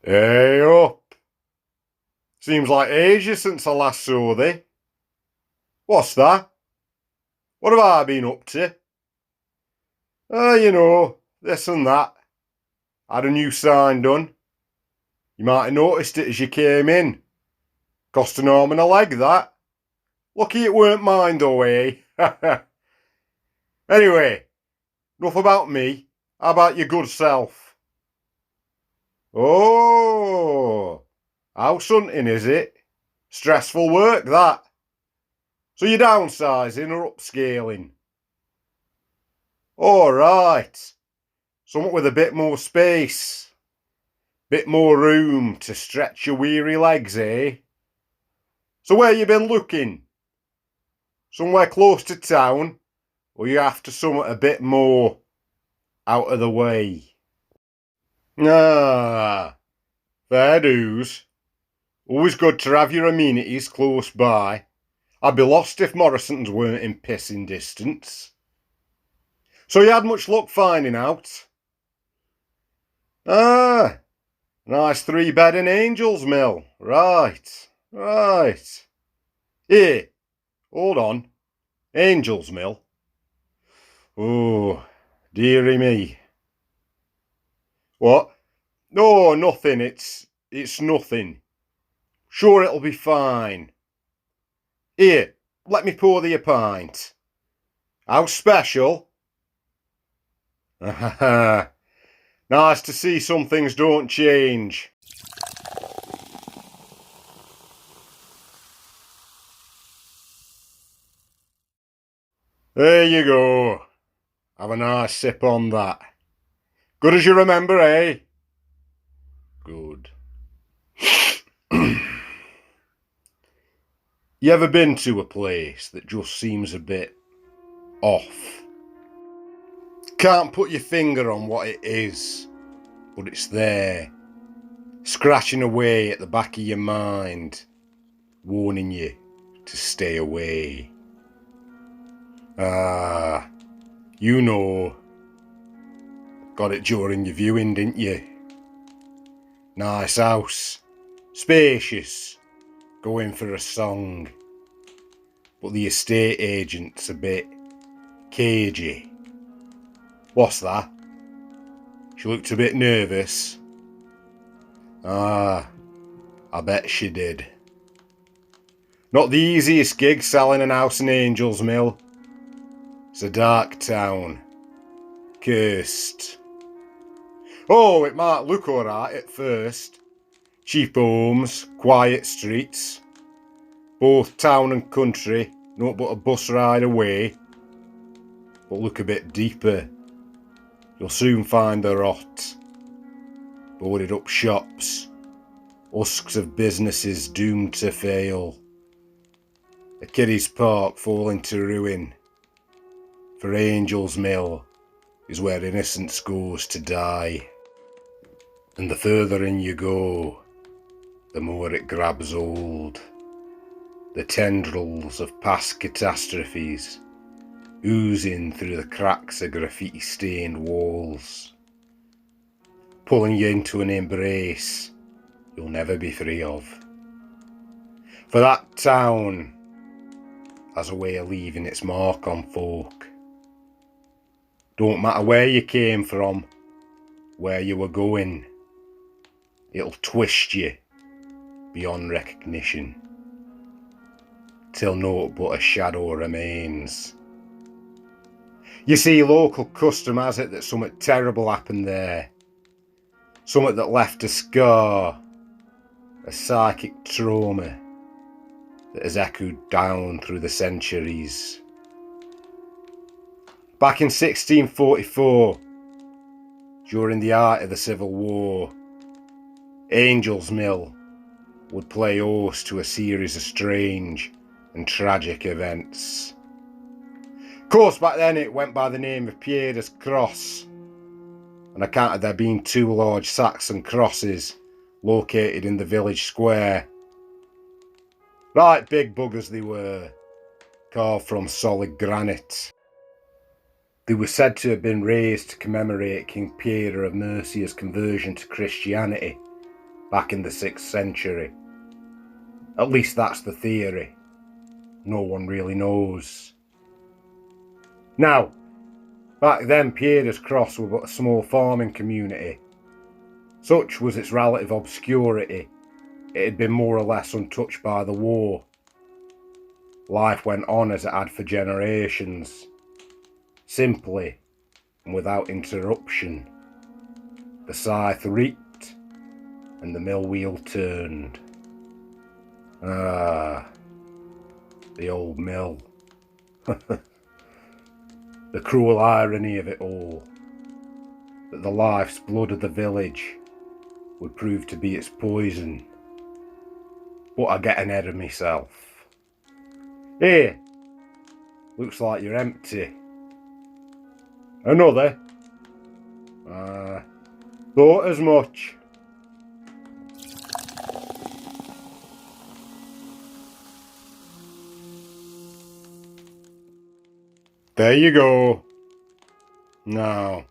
Hey up! Seems like ages since I last saw thee. What's that? What have I been up to? This and that. Had a new sign done. You might have noticed it as you came in. Cost an arm and a leg, that. Lucky it weren't mine though, eh? Anyway, enough about me. How about your good self? Oh, house hunting, is it? Stressful work, that. So you're downsizing or upscaling? All right. Something with a bit more space. Bit more room to stretch your weary legs, eh? So where you been looking? Somewhere close to town? Or you after something a bit more out of the way? Ah, fair dues. Always good to have your amenities close by. I'd be lost if Morrison's weren't in pissing distance. So you had much luck finding out? Ah, nice 3-bed in Angel's Mill. Right. Here, hold on. Angel's Mill? Oh, dearie me. What? No, nothing. It's nothing. Sure it'll be fine. Here, let me pour thee a pint. How special? Nice to see some things don't change. There you go. Have a nice sip on that. Good as you remember, eh? Good. You ever been to a place that just seems a bit off? Can't put your finger on what it is, but it's there, scratching away at the back of your mind, warning you to stay away. Ah, you know. Got it during your viewing, didn't you? Nice house, spacious, going for a song. But the estate agent's a bit cagey. What's that? She looked a bit nervous. Ah, I bet she did. Not the easiest gig selling an house in Angel's Mill. It's a dark town. Cursed. Oh, it might look alright at first. Cheap homes, quiet streets. Both town and country, not but a bus ride away. But look a bit deeper. You'll soon find the rot. Boarded up shops. Husks of businesses doomed to fail. A kiddies' park falling to ruin. For Angel's Mill is where innocence goes to die. And the further in you go, the more it grabs hold. The tendrils of past catastrophes oozing through the cracks of graffiti-stained walls, pulling you into an embrace you'll never be free of. For that town has a way of leaving its mark on folk. Don't matter where you came from, where you were going, it'll twist you beyond recognition, till naught but a shadow remains. You see, local custom has it that something terrible happened there. Something that left a scar, a psychic trauma that has echoed down through the centuries. Back in 1644, during the height of the Civil War, Angel's Mill would play host to a series of strange and tragic events. Of course, back then it went by the name of Pierre's Cross, on account of there being 2 large Saxon crosses located in the village square. Right big buggers they were, carved from solid granite. They were said to have been raised to commemorate King Pierre of Mercia's conversion to Christianity back in the 6th century. At least that's the theory. No one really knows. Now, back then Pepys Cross were but a small farming community. Such was its relative obscurity, it had been more or less untouched by the war. Life went on as it had for generations, simply and without interruption. The scythe reaped and the mill wheel turned. Ah, the old mill. The cruel irony of it all, that the life's blood of the village would prove to be its poison. But I get ahead of myself. Here, looks like you're empty. Another? Thought as much. There you go. Now,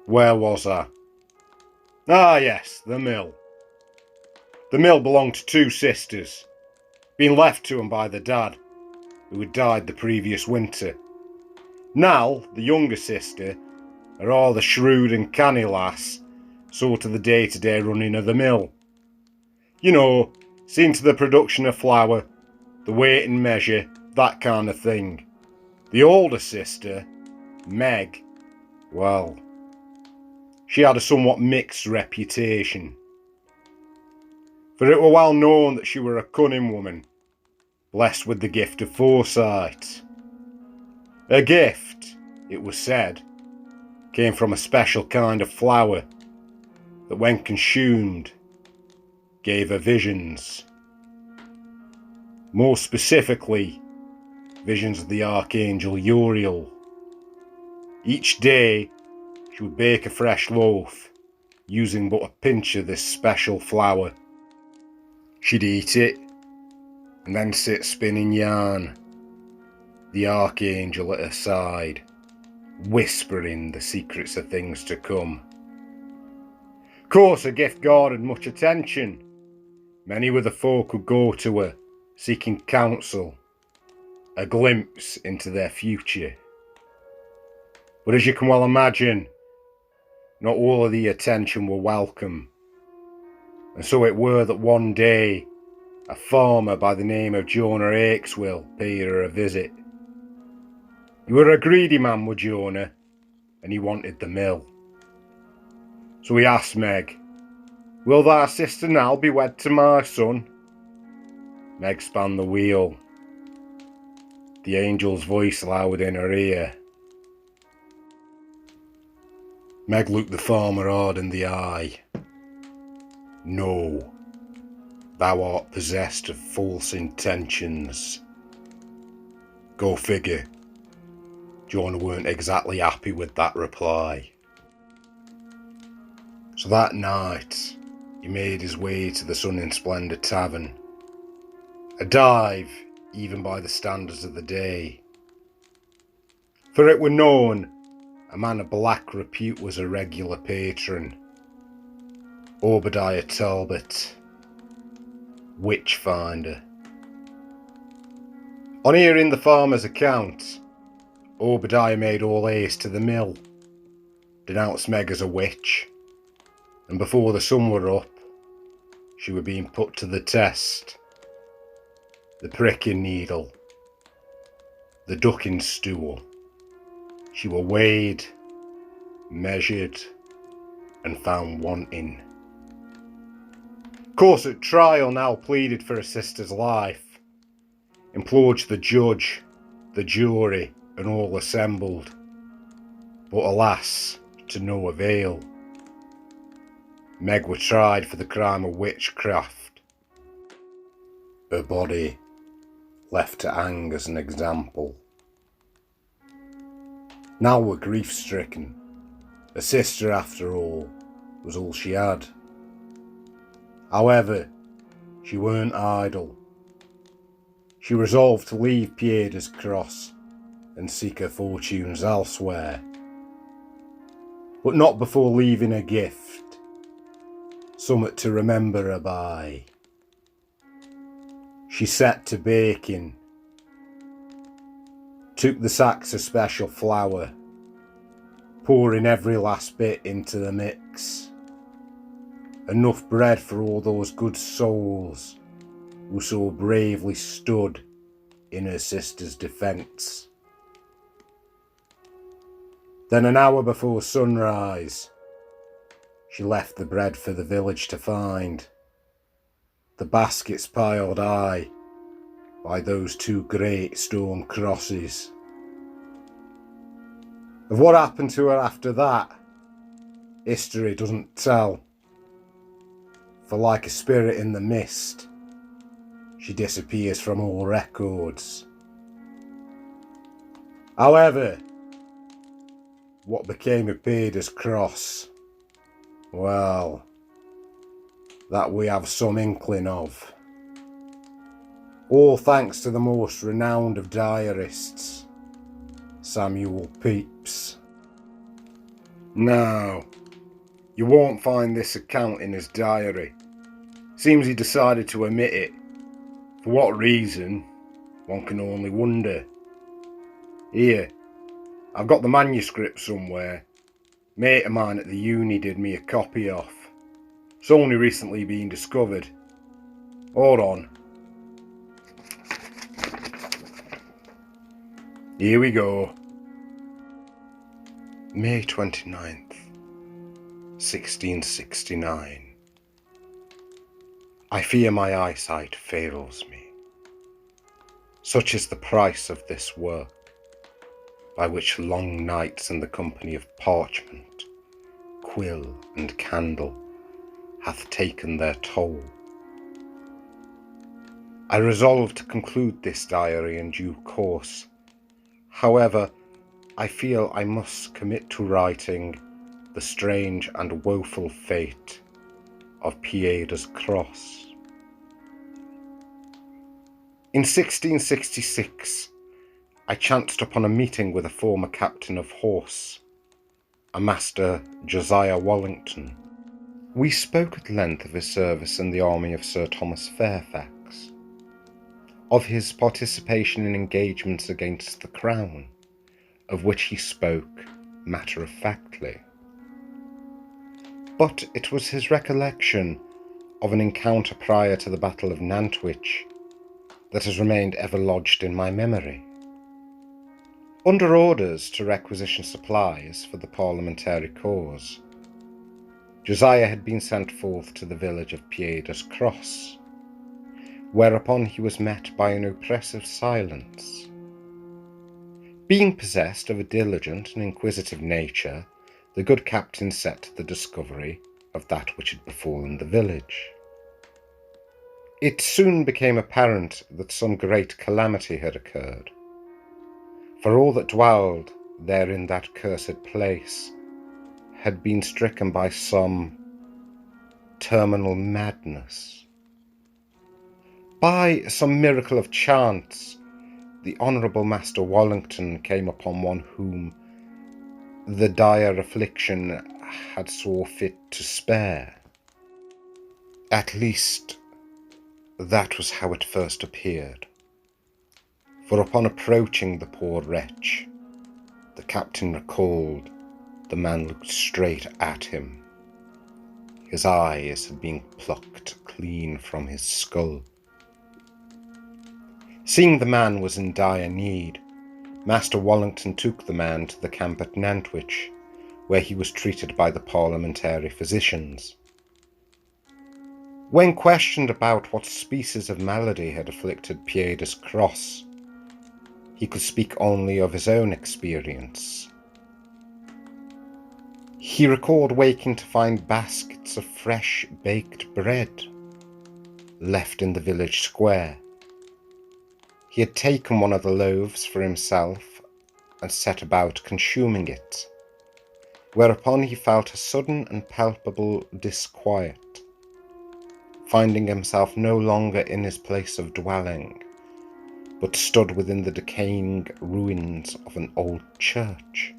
where was I? Ah yes, the mill. The mill belonged to 2 sisters, being left to them by the dad, who had died the previous winter. Nell, the younger sister, a rather shrewd and canny lass, saw to the day-to-day running of the mill. You know, seeing to the production of flour, the weight and measure, that kind of thing. The older sister, Meg, well, she had a somewhat mixed reputation. For it were well known that she were a cunning woman, blessed with the gift of foresight. Her gift, it was said, came from a special kind of flour that when consumed gave her visions. More specifically, visions of the archangel Uriel. Each day she would bake a fresh loaf using but a pinch of this special flour. She'd eat it and then sit spinning yarn, the archangel at her side, whispering the secrets of things to come. Of course, her gift garnered much attention. Many were the folk who go to her, seeking counsel, a glimpse into their future. But as you can well imagine, not all of the attention were welcome. And so it were that one day, a farmer by the name of Jonah Akeswill paid her a visit. He were a greedy man, were Jonah, and he wanted the mill. So he asked Meg, "Will thy sister Nell be wed to my son?" Meg span the wheel, the angel's voice loud in her ear. Meg looked the farmer hard in the eye. "No, thou art possessed of false intentions." Go figure. Jonah weren't exactly happy with that reply. So that night, he made his way to the Sun in Splendour tavern. A dive, even by the standards of the day. For it were known, a man of black repute was a regular patron. Obadiah Talbot, witch finder. On hearing the farmer's account, Obadiah made all haste to the mill, denounced Meg as a witch, and before the sun were up, she were being put to the test. The pricking needle, the ducking stool. She were weighed, measured, and found wanting. Of course, at trial, Nell pleaded for her sister's life, implored the judge, the jury, and all assembled, but alas, to no avail. Meg were tried for the crime of witchcraft. Her body left to hang as an example. Nell were grief-stricken. Her sister, after all, was all she had. However, she weren't idle. She resolved to leave Pepys Cross and seek her fortunes elsewhere. But not before leaving a gift. Summat to remember her by. She set to baking, took the sacks of special flour, pouring every last bit into the mix. Enough bread for all those good souls who so bravely stood in her sister's defence. Then an hour before sunrise, she left the bread for the village to find, the baskets piled high by those two great stone crosses. Of what happened to her after that, history doesn't tell, for like a spirit in the mist, she disappears from all records. However, what became of Pepys' cross, well, that we have some inkling of. All thanks to the most renowned of diarists, Samuel Pepys. Now, you won't find this account in his diary. Seems he decided to omit it. For what reason, one can only wonder. Here, I've got the manuscript somewhere. Mate of mine at the uni did me a copy off. It's only recently been discovered. Hold on. Here we go. May 29th, 1669. I fear my eyesight fails me. Such is the price of this work, by which long nights in the company of parchment, quill, and candle hath taken their toll. I resolve to conclude this diary in due course. However, I feel I must commit to writing the strange and woeful fate of Pepys' cross. In 1666, I chanced upon a meeting with a former captain of horse, a Master Josiah Wallington. We spoke at length of his service in the army of Sir Thomas Fairfax, of his participation in engagements against the Crown, of which he spoke matter-of-factly. But it was his recollection of an encounter prior to the Battle of Nantwich that has remained ever lodged in my memory. Under orders to requisition supplies for the parliamentary cause, Josiah had been sent forth to the village of Pepys' Cross, whereupon he was met by an oppressive silence. Being possessed of a diligent and inquisitive nature, the good captain set to the discovery of that which had befallen the village. It soon became apparent that some great calamity had occurred, for all that dwelled there in that cursed place had been stricken by some terminal madness. By some miracle of chance, the Honourable Master Wallington came upon one whom the dire affliction had saw fit to spare. At least, that was how it first appeared. For upon approaching the poor wretch, the captain recalled the man looked straight at him. His eyes had been plucked clean from his skull. Seeing the man was in dire need, Master Wallington took the man to the camp at Nantwich, where he was treated by the parliamentary physicians. When questioned about what species of malady had afflicted Pepys' cross, he could speak only of his own experience. He recalled waking to find baskets of fresh baked bread left in the village square. He had taken one of the loaves for himself and set about consuming it, whereupon he felt a sudden and palpable disquiet, finding himself no longer in his place of dwelling, but stood within the decaying ruins of an old church.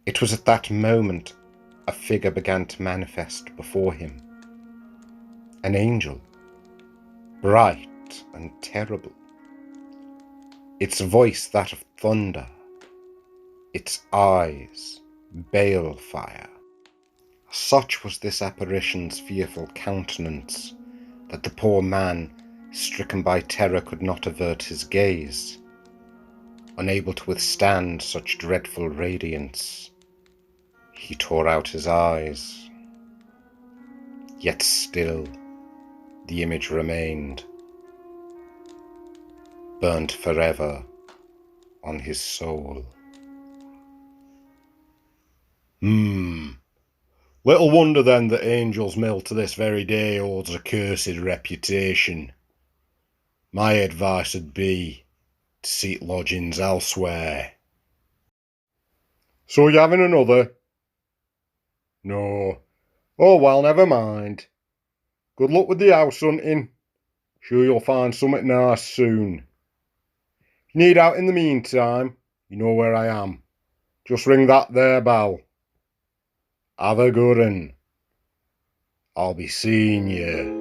It was at that moment a figure began to manifest before him. An angel, bright and terrible, its voice that of thunder, its eyes balefire. Such was this apparition's fearful countenance that the poor man, stricken by terror, could not avert his gaze. Unable to withstand such dreadful radiance, he tore out his eyes. Yet still the image remained, burnt forever on his soul. Little wonder then that Angel's Mill to this very day holds a cursed reputation. My advice would be to seek lodgings elsewhere. So you having another? No. Oh well, never mind. Good luck with the house hunting. Sure you'll find something nice soon. If you need out in the meantime, you know where I am. Just ring that there bell. Have a good 'un. I'll be seeing you.